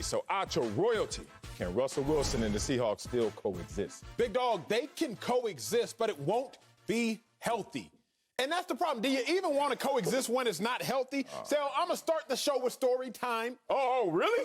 So Acho royalty. Can Russell Wilson and the Seahawks still coexist? Big dog, they can coexist, but it won't be healthy. And that's the problem. Do you even want to coexist when it's not healthy? So I'm going to start the show with story time. Oh, really?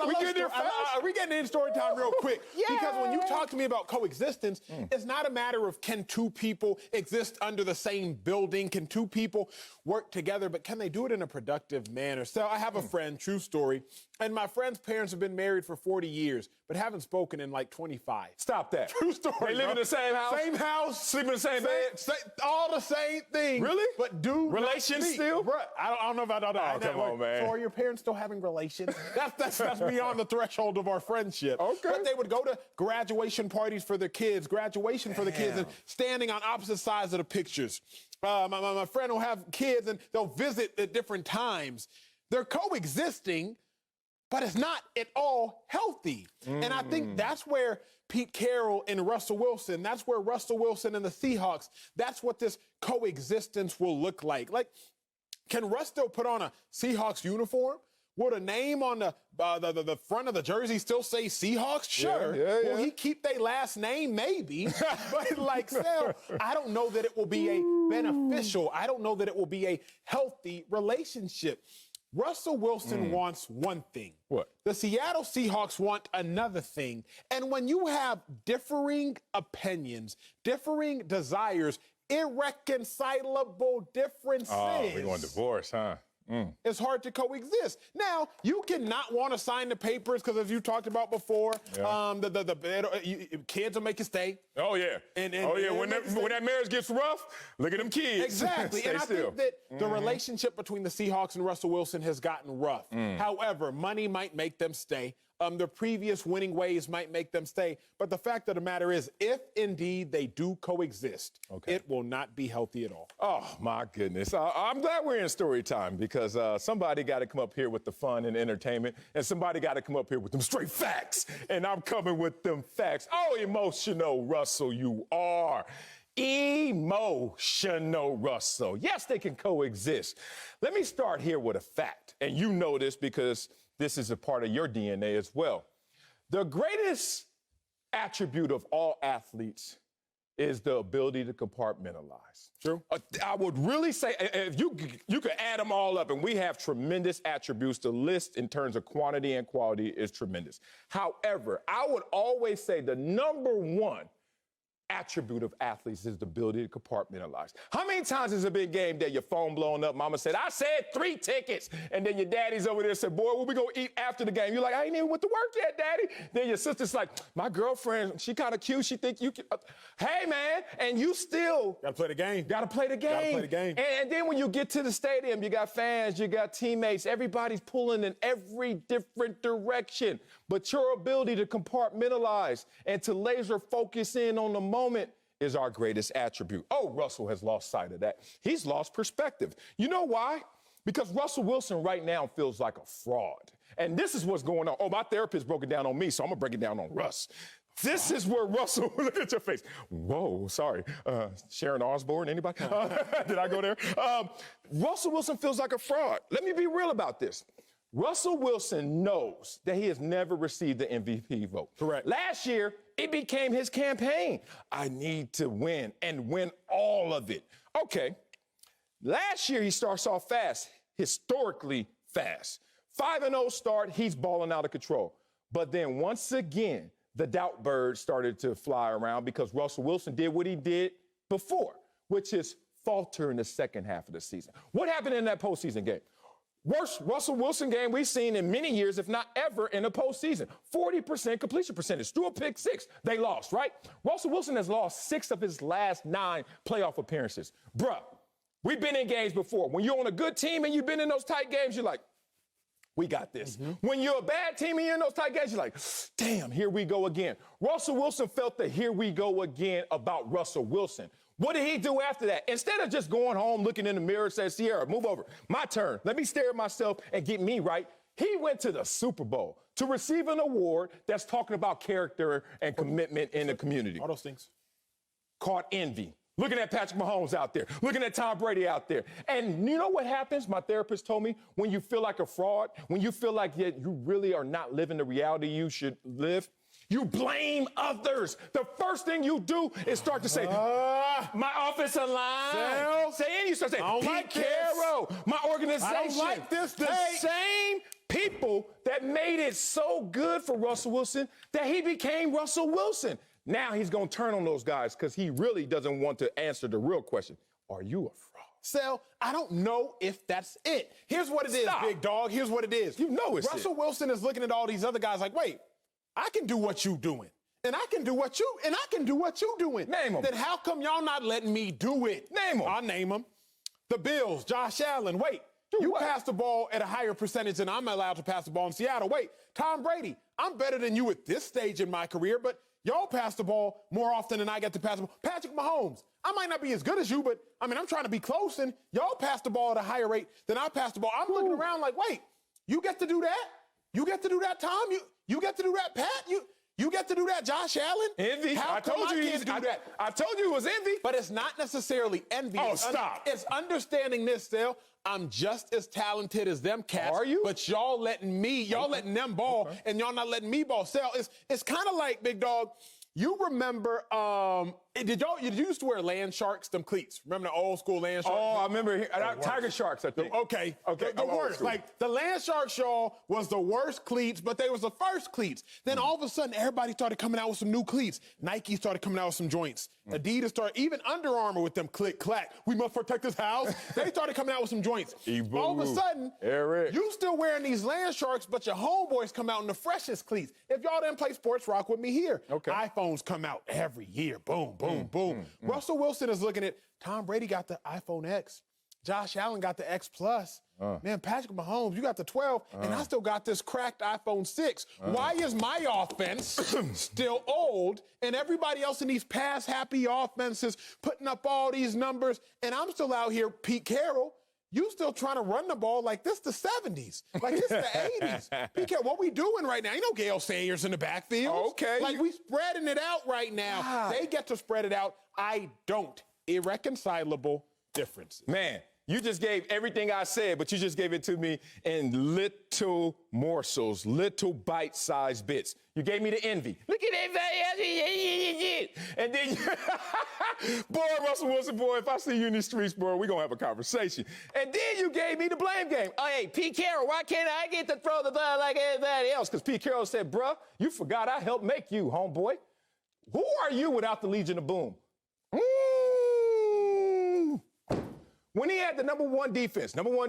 We getting into story time real quick. Yeah. Because when you talk to me about coexistence, it's not a matter of can two people exist under the same building? Can two people work together? But can they do it in a productive manner? So I have a friend, true story, and my friend's parents have been married for 40 years, but haven't spoken in like 25. Stop that. True story. They live in the same house? Same house. Sleep in the same bed? All the same thing. Really? But do relations speak. still? Bruh, I don't know about that. Oh, come on, man. So are your parents still having relations? that's beyond the threshold of our friendship. Okay. But they would go to graduation parties for their kids, graduation for the kids, and standing on opposite sides of the pictures. My friend will have kids, and they'll visit at different times. They're coexisting, but it's not at all healthy. And I think that's where Pete Carroll and Russell Wilson, that's where Russell Wilson and the Seahawks, that's what this coexistence will look like. Like, can Russ still put on a Seahawks uniform? Will the name on the front of the jersey still say Seahawks? Sure. Yeah. Will he keep their last name? Maybe. But like, still, I don't know that it will be a beneficial. I don't know that it will be a healthy relationship. Russell Wilson wants one thing. What? The Seattle Seahawks want another thing. And when you have differing opinions, differing desires, irreconcilable differences. Oh, we're going to divorce, huh? It's hard to coexist. Now, you cannot want to sign the papers because, as you talked about before, kids will make you stay. Oh, yeah. When that marriage gets rough, look at them kids. Exactly. And I think that the relationship between the Seahawks and Russell Wilson has gotten rough. However, money might make them stay. The previous winning ways might make them stay. But the fact of the matter is, if indeed they do coexist, it will not be healthy at all. Oh, my goodness. I'm glad we're in story time because somebody got to come up here with the fun and entertainment, and somebody got to come up here with them straight facts. And I'm coming with them facts. Oh, emotional, Russell, you are. Emotional, Russell. Yes, they can coexist. Let me start here with a fact. And you know this because this is a part of your DNA as well. The greatest attribute of all athletes is the ability to compartmentalize. True. I would really say, if you could add them all up, and we have tremendous attributes. The list in terms of quantity and quality is tremendous. However, I would always say the number one attribute of athletes is the ability to compartmentalize. How many times has it been a game that your phone blown up, mama said, I said 3 tickets, and then your daddy's over there said, boy, what we gonna eat after the game? You're like, I ain't even went to work yet, daddy. Then your sister's like, my girlfriend, she kind of cute, she think you can, hey, man, and you still Gotta play the game. Gotta play the game. Gotta play the game. And then when you get to the stadium, you got fans, you got teammates, everybody's pulling in every different direction. But your ability to compartmentalize and to laser focus in on the moment is our greatest attribute. Oh, Russell has lost sight of that. He's lost perspective. You know why? Because Russell Wilson right now feels like a fraud. And this is what's going on. Oh, my therapist broke it down on me, so I'm going to break it down on Russ. This is where Russell, look at your face. Whoa, sorry. Sharon Osbourne, anybody? Did I go there? Russell Wilson feels like a fraud. Let me be real about this. Russell Wilson knows that he has never received the MVP vote. Correct. Last year, it became his campaign. I need to win and win all of it. Okay. Last year, he starts off fast, historically fast. 5-0 start, he's balling out of control. But then once again, the doubt bird started to fly around because Russell Wilson did what he did before, which is falter in the second half of the season. What happened in that postseason game? Worst Russell Wilson game we've seen in many years, if not ever, in the postseason. 40% completion percentage. Threw a pick 6. They lost, right? Russell Wilson has lost 6 of his last 9 playoff appearances. Bruh, we've been in games before. When you're on a good team and you've been in those tight games, you're like, we got this. When you're a bad team and you're in those tight games, you're like, damn, here we go again. Russell Wilson felt the here we go again about Russell Wilson. What did he do after that? Instead of just going home, looking in the mirror, saying, Sierra, move over. My turn. Let me stare at myself and get me right. He went to the Super Bowl to receive an award that's talking about character and commitment in the community. All those things. Called envy. looking at Patrick Mahomes out there, looking at Tom Brady out there. And you know what happens? My therapist told me, when you feel like a fraud, when you feel like you really are not living the reality you should live, you blame others. The first thing you do is start to say, my offensive line. You start saying, Pete Carroll, my organization. I don't like this. The same people that made it so good for Russell Wilson that he became Russell Wilson. Now he's going to turn on those guys because he really doesn't want to answer the real question. Are you a fraud? Sel, I don't know if that's it. Here's what it is, big dog. Here's what it is. You know it's Russell Wilson is looking at all these other guys like, wait, I can do what you doing. And I can do what you doing. Name them. Then how come y'all not letting me do it? Name them. I'll name them. The Bills, Josh Allen. Wait, you pass the ball at a higher percentage than I'm allowed to pass the ball in Seattle. Wait, Tom Brady, I'm better than you at this stage in my career, but y'all pass the ball more often than I get to pass the ball. Patrick Mahomes, I might not be as good as you, but I'm trying to be close, and y'all pass the ball at a higher rate than I pass the ball. I'm looking around like, wait, you get to do that? You get to do that, Tom? You get to do that, Pat? You get to do that, Josh Allen? Envy. How I told you can't do that? I told you it was envy. But it's not necessarily envy. Oh, stop. It's understanding this, Dale. I'm just as talented as them cats. Are you? But y'all letting them ball, and y'all not letting me ball. Sal, it's kind of like, big dog, you remember, did you used to wear land sharks, them cleats? Remember the old school land sharks? Oh, I remember Tiger Sharks, I think. Okay. The worst. Like, the land shark shawl was the worst cleats, but they was the first cleats. Then all of a sudden, everybody started coming out with some new cleats. Nike started coming out with some joints. Adidas started, even Under Armour with them click, clack. We must protect this house. They started coming out with some joints. All of a sudden, you still wearing these land sharks, but your homeboys come out in the freshest cleats. If y'all didn't play sports, rock with me here. Okay. iPhones come out every year. Boom, boom, boom. Russell Wilson is looking at Tom Brady got the iPhone X. Josh Allen got the X Plus. Man, Patrick Mahomes, you got the 12, and I still got this cracked iPhone 6. Why is my offense still old, and everybody else in these pass-happy offenses putting up all these numbers, and I'm still out here, Pete Carroll, you still trying to run the ball like this the 70s, like this the 80s. Pete Carroll, what we doing right now? You know Gale Sayers in the backfield. Okay. Like, we spreading it out right now. They get to spread it out. I don't. Irreconcilable differences. Man, you just gave everything I said, but you just gave it to me in little morsels, little bite-sized bits. You gave me the envy. Look at that. And then, boy, Russell Wilson, boy, if I see you in the streets, boy, we're going to have a conversation. And then you gave me the blame game. Oh, hey, Pete Carroll, why can't I get to throw the ball like everybody else? Because Pete Carroll said, bruh, you forgot I helped make you, homeboy. Who are you without the Legion of Boom? When he had the number one defense, those were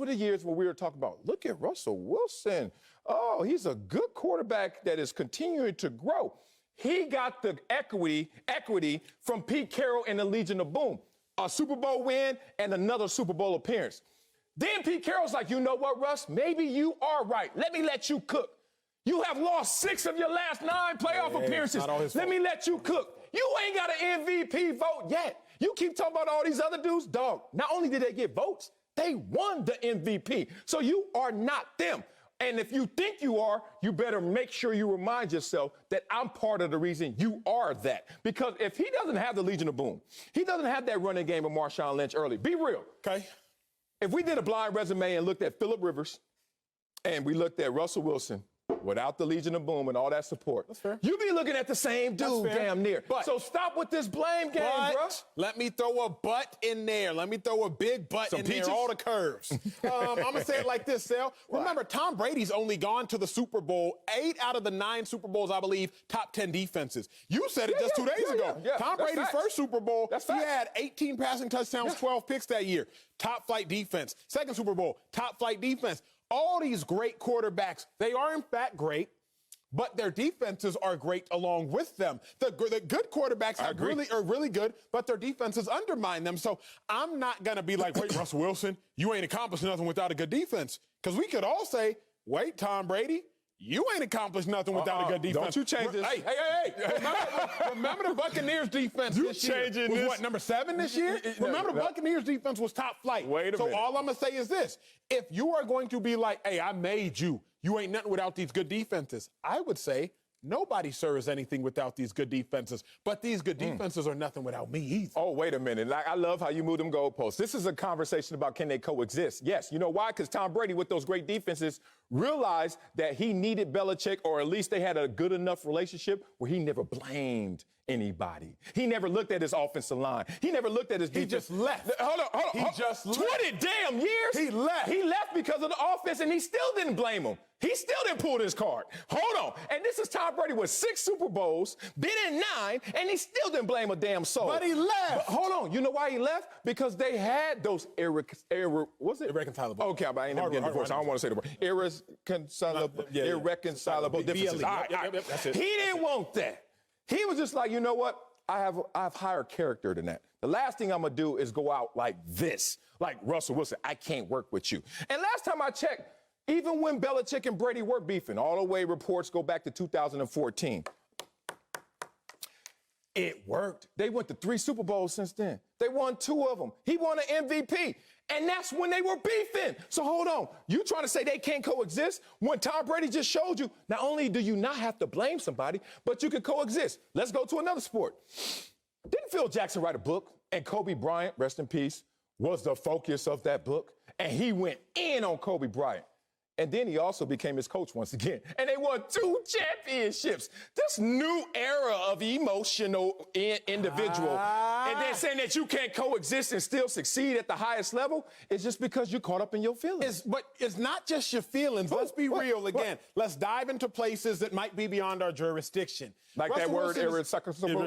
the years where we were talking about, look at Russell Wilson. Oh, he's a good quarterback that is continuing to grow. He got the equity from Pete Carroll and the Legion of Boom. A Super Bowl win and another Super Bowl appearance. Then Pete Carroll's like, you know what, Russ? Maybe you are right. Let me let you cook. You have lost 6 of your last 9 playoff appearances. Let me let you cook. You ain't got an MVP vote yet. You keep talking about all these other dudes, dog. Not only did they get votes, they won the MVP. So you are not them. And if you think you are, you better make sure you remind yourself that I'm part of the reason you are that. Because if he doesn't have the Legion of Boom, he doesn't have that running game of Marshawn Lynch early. Be real. Okay. If we did a blind resume and looked at Phillip Rivers and we looked at Russell Wilson, without the Legion of Boom and all that support, that's fair. You be looking at the same dude damn near. So stop with this blame game, bro. Let me throw a butt in there. Let me throw a big butt in there, all the curves. I'm going to say it like this, Sal. Remember, Tom Brady's only gone to the Super Bowl 8 out of the 9 Super Bowls, I believe, top 10 defenses. You said it just 2 days ago. Tom Brady's first Super Bowl, he had 18 passing touchdowns, 12 picks that year. Top flight defense. Second Super Bowl, top flight defense. All these great quarterbacks, they are in fact great, but their defenses are great along with them. The good quarterbacks are really good, but their defenses undermine them. So I'm not going to be like, wait, Russell Wilson, you ain't accomplished nothing without a good defense. Because we could all say, wait, Tom Brady, you ain't accomplished nothing without a good defense. Don't you change this. Hey. Remember the Buccaneers defense this year was what, number 7 this year? Remember the Buccaneers defense was top flight. Wait a minute. So all I'm going to say is this. If you are going to be like, hey, I made you, you ain't nothing without these good defenses, I would say nobody serves anything without these good defenses. But these good defenses are nothing without me either. Oh, wait a minute. I love how you move them goalposts. This is a conversation about can they coexist. Yes, you know why? Because Tom Brady, with those great defenses, realized that he needed Belichick, or at least they had a good enough relationship where he never blamed anybody. He never looked at his offensive line. He never looked at his defense. He just left. Hold on. He just left. 20 damn years? He left. He left because of the offense, and he still didn't blame him. He still didn't pull his card. Hold on. And this is Tom Brady with 6 Super Bowls, been in 9, and he still didn't blame a damn soul. But he left. But hold on. You know why he left? Because they had those irreconcilable. Okay, but I ain't never getting divorced. I don't want to say the word. Irreconcilable differences. BLE. That's it. He didn't want that. He was just like, you know what? I have higher character than that. The last thing I'm going to do is go out like this, like Russell Wilson. I can't work with you. And last time I checked, even when Belichick and Brady were beefing, all the way reports go back to 2014, it worked. They went to 3 Super Bowls since then. They won 2 of them. He won an MVP. And that's when they were beefing. So hold on. You trying to say they can't coexist when Tom Brady just showed you, not only do you not have to blame somebody, but you can coexist. Let's go to another sport. Didn't Phil Jackson write a book? And Kobe Bryant, rest in peace, was the focus of that book. And he went in on Kobe Bryant. And then he also became his coach once again. And they won 2 championships. This new era of emotional individual. And then saying that you can't coexist and still succeed at the highest level is just because you're caught up in your feelings. But it's not just your feelings. Let's be real again. Let's dive into places that might be beyond our jurisdiction. Like Russell that word, irreconcilable.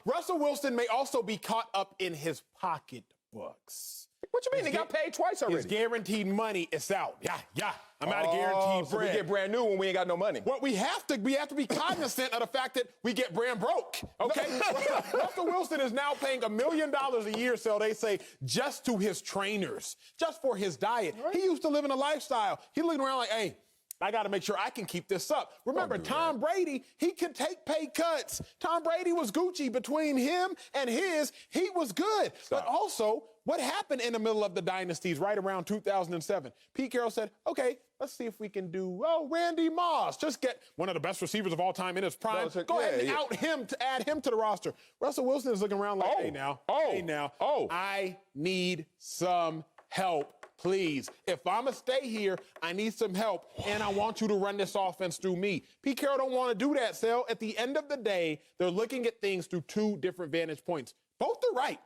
Russell Wilson may also be caught up in his pocketbooks. What you mean? He got paid twice already. His guaranteed money is out. Yeah. I'm out of guaranteed so bread. We get brand new when we ain't got no money. Well, we have to be cognizant of the fact that we get brand broke. Okay? Russell Wilson is now paying $1 million a year, so they say, just to his trainers, just for his diet. Right. He used to live in a lifestyle. He's looking around like, hey, I got to make sure I can keep this up. Remember, Tom Brady, he could take pay cuts. Tom Brady was Gucci. Between him and he was good. But also, what happened in the middle of the dynasties right around 2007? Pete Carroll said, okay, let's see if we can do, Randy Moss. Just get one of the best receivers of all time in his prime. Go ahead and add him to the roster. Russell Wilson is looking around like, hey now, I need some help. Please, if I'm going to stay here, I need some help, and I want you to run this offense through me. Pete Carroll don't want to do that, Sel. At the end of the day, they're looking at things through 2 different vantage points. Both are right.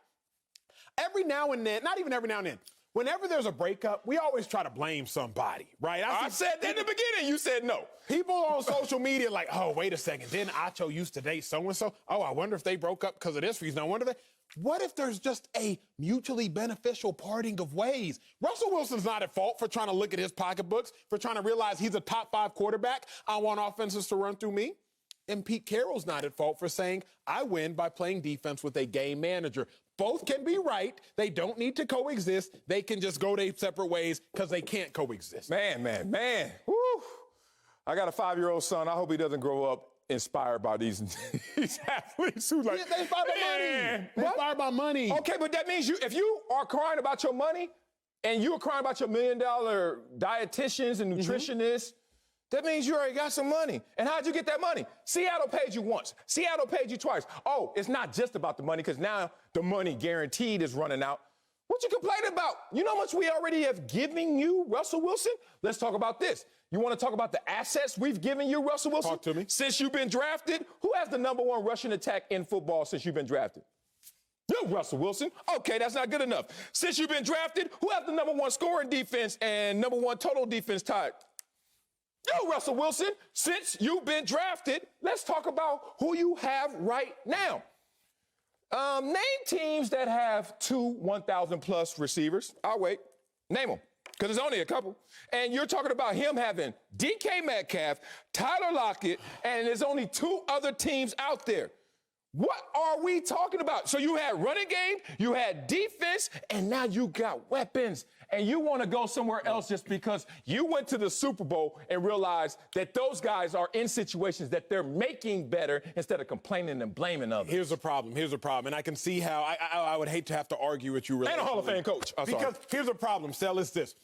Every now and then, not even every now and then, whenever there's a breakup, we always try to blame somebody, right? I said that in the beginning. You said no. People on social media like, oh, wait a second. Then Acho used to date so-and-so. Oh, I wonder if they broke up because of this reason. I wonder if what if there's just a mutually beneficial parting of ways? Russell Wilson's not at fault for trying to look at his pocketbooks, for trying to realize he's a top 5 quarterback. I want offenses to run through me. And Pete Carroll's not at fault for saying, I win by playing defense with a game manager. Both can be right. They don't need to coexist. They can just go their separate ways because they can't coexist. Man. Woo. I got a 5-year-old son. I hope he doesn't grow up inspired by these athletes who like, they inspired by money. They inspired by money. Okay, but that means if you are crying about your money and you're crying about your $1 million dietitians and nutritionists, that means you already got some money. And how'd you get that money? Seattle paid you once. Seattle paid you twice. Oh, it's not just about the money because now the money guaranteed is running out. What you complaining about? You know how much we already have given you, Russell Wilson? Let's talk about this. You want to talk about the assets we've given you, Russell Wilson? Talk to me. Since you've been drafted, who has the #1 rushing attack in football since you've been drafted? You, Russell Wilson. Okay, that's not good enough. Since you've been drafted, who has the #1 scoring defense and #1 total defense tied? You, Russell Wilson. Since you've been drafted, let's talk about who you have right now. Name teams that have 2 1,000-plus receivers. I'll wait. Name them, because there's only a couple. And you're talking about him having DK Metcalf, Tyler Lockett, and there's only 2 other teams out there. What are we talking about? So you had running game, you had defense, and now you got weapons. and you want to go somewhere else just because you went to the Super Bowl and realized that those guys are in situations that they're making better instead of complaining and blaming others. Here's the problem. And I can see how I would hate to have to argue with you. And a Hall of Fame coach. Because here's the problem, Sel, it's this.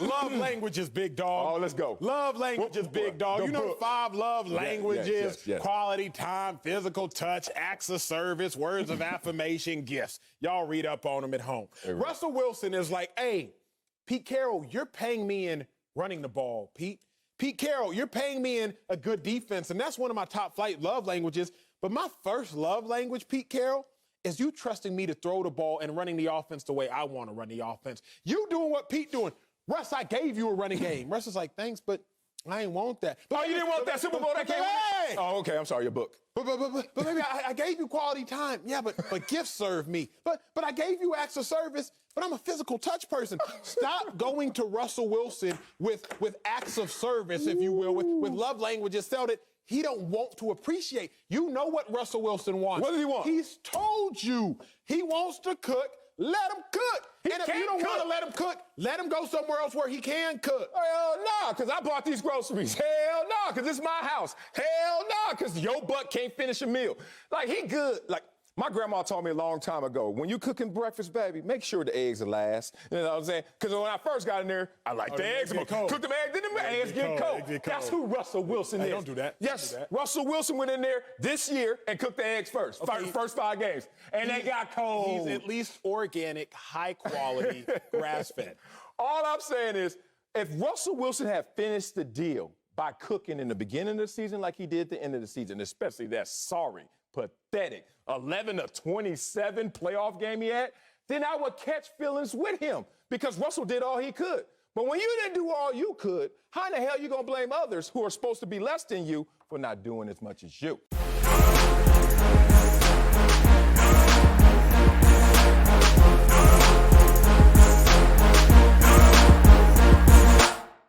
Love language is big, dog. Oh, let's go. Love language is big, dog. You know 5 love languages, yes. quality time, physical touch, acts of service, words of affirmation, gifts. Y'all read up on them at home. Russell Wilson is like, hey, Pete Carroll, you're paying me in running the ball, Pete. Pete Carroll, you're paying me in a good defense, and that's one of my top flight love languages. But my first love language, Pete Carroll, is you trusting me to throw the ball and running the offense the way I want to run the offense. You doing what Pete doing. Russ, I gave you a running game. Russ is like, thanks, but I ain't want that. Oh, you didn't want that Super Bowl that came with? Oh, okay, I'm sorry, your book. But maybe I gave you quality time. Yeah, but gifts serve me. But I gave you acts of service, but I'm a physical touch person. Stop going to Russell Wilson with acts of service, if you will, with love languages, so that he don't want to appreciate. You know what Russell Wilson wants. What does he want? He's told you he wants to cook. Let him cook. And if you don't want to let him cook, let him go somewhere else where he can cook. Hell no, because I bought these groceries. Hell no, because it's my house. Hell no, because your butt can't finish a meal. Like, he good. Like, my grandma told me a long time ago, when you cooking breakfast, baby, make sure the eggs are last. You know what I'm saying? Because when I first got in there, I like the eggs. Cook them eggs, then the eggs get cold. That's who Russell Wilson is. Don't do that. Yes, Russell Wilson went in there this year and cooked the eggs first. Okay. First 5 games. And they got cold. He's at least organic, high quality, grass-fed. All I'm saying is, if Russell Wilson had finished the deal by cooking in the beginning of the season like he did at the end of the season, especially that sorry, pathetic 11-27 playoff game he had, then I would catch feelings with him because Russell did all he could. But when you didn't do all you could, how in the hell are you going to blame others who are supposed to be less than you for not doing as much as you?